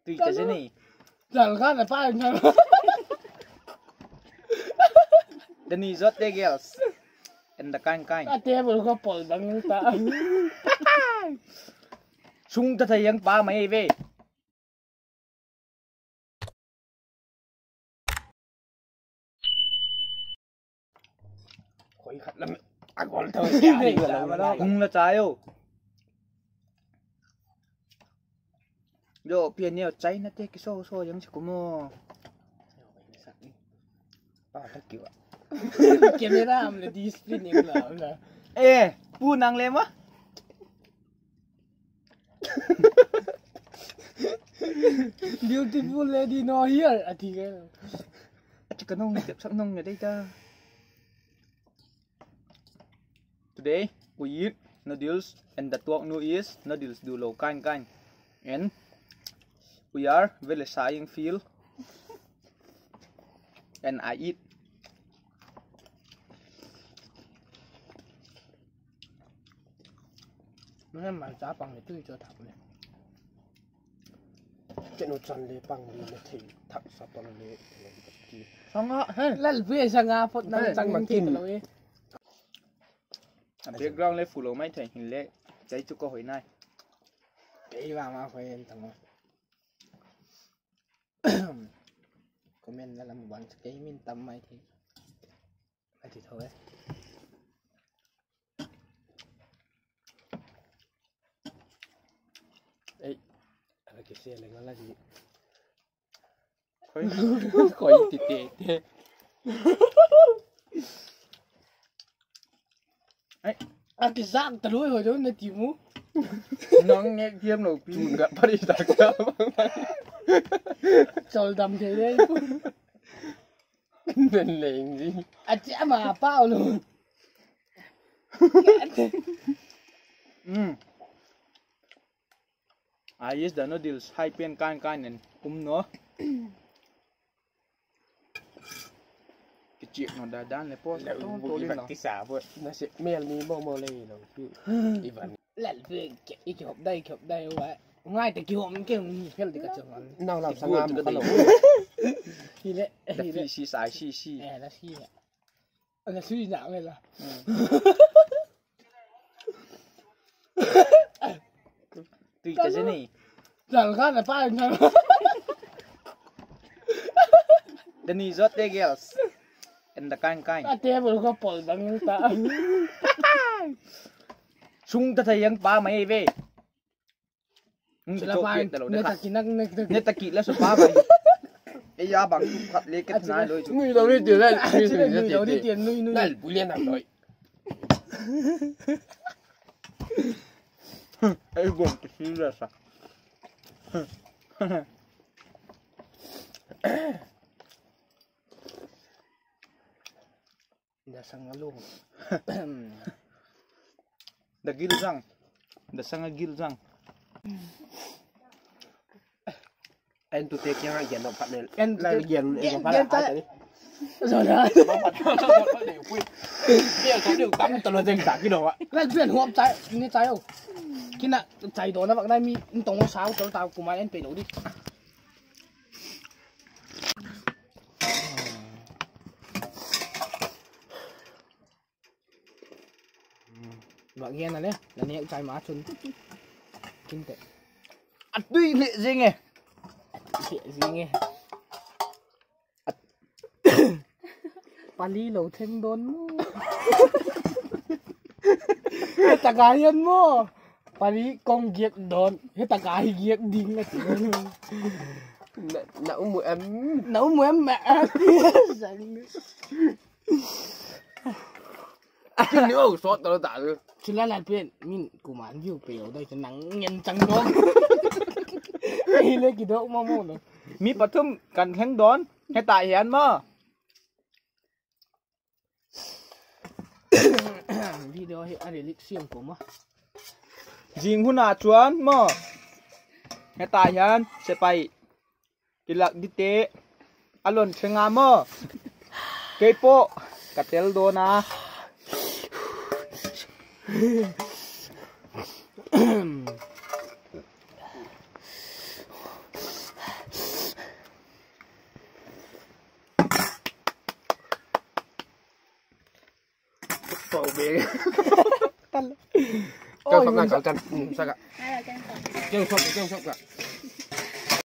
Tùy cái gì này. Chẳng khác là phải không? The knees of the girls. And the kind. À thế mà có bỏ bằng ta. Sung ta thấy những ba mày về. Khối khát lắm. À còn thôi. Là trái ô. Yo, pian nhiều cháy nó thế cái xô giống chỉ có mò. Thank you. Kiếm ra làm là discipline em là. Ê, bu năng lên á. Beautiful lady no here. À thì cái. Chỉ cần nông tiếp sẵn nông ở đây ta. Today we eat noodles and the talk no is noodles do low kind. And we are very science field. And I eat. Nó mà giá bằng để tươi cho thằng này. Cái nút chân để bằng để thì thằng sắp bằng để Xong á, hey. Lần về sang à, phật năng sang bằng kim rồi. Background lấy phủ lỗ máy thầy hình lệ cháy cho câu hỏi này. Đấy vào mà phải thằng này. Comment là một bạn cái mình tâm mày thì thôi. Ấy, là cái xe này nó là gì? Khói tê. Ấy, cái dạng ta đuôi hồi đó nó chịu mũ. nó nghe game đầu pin gặp bắt đi tạc sao? Trời đầm thế đấy. Nên lên gì? À chả mà bao luôn. I use the noodles hai pen kind and nữa. Cái chuyện nó đã đan lại po. Tôi đi cái xả vượt nó sẽ mèo ní mô lê rồi chứ. Đi vào. Lẹn về cái hộp đây vậy. Ngay từ cái hộp cái là cái trường nào làm sang ngam cái lẩu. Thì lệ. Thì xì xài xì. Là xì ạ. Là xì nào này là. Tùy cái gì này. Chẳng khác là phải không? The knees of the girls. And the kind. À thế mà có bỏ bằng ta. Sung ta thấy những ba mày về. Là phải. Nên ta kỹ là số ba vậy. Ê ya bằng thật lấy cái này rồi. Người đâu đi tiền đây. Người đâu đi tiền nuôi. Này bùi liên làm rồi. Ê buồn cái gì ra sao? Đã sang luôn. Đã gil răng. Đã sang gil răng. Anh tụi tê kia hiện động phạt này. Anh là hiện phạt này. Rồi đó. Đều quy. Bây giờ đều tắm tao lên cả cái đồ ạ. Lại chuyển hộp trái, nghe trái không? Khi nào trái đó nó vẫn đây mi tổng nó sao cho tao cùng anh phải nấu đi. Vợ nghe này nhé, là nè trái má chân. Kinh tệ. À tuy lệ gì nghe. Lệ gì nghe. Pali lẩu thêm đốn mô. Hết tất cả hiền mô. Pali công việc đốn. Hết tất cả việc đinh là tiếng. Nấu mùi em mẹ. Chứ nếu sốt tao đã được. Chứ là bên mình cũng ăn nhiều béo đây cho nắng nhân trắng đốn. Đi lên cái độ mô rồi. Mi bắt thum cần khen đón. Hay tại hiện mà. Video hiện để lịch xiêm của mà. Dinh hôn à chuan mà. Hay tại hiện sẽ phải. Cái lạc đi tế. Alon chơi ngà mà. Cây po. Cà tel đô na. โปเบง ตัน เจ้าทำงานกันสักอะ ให้เราแจ้งก่อน เจ้าชอบกะ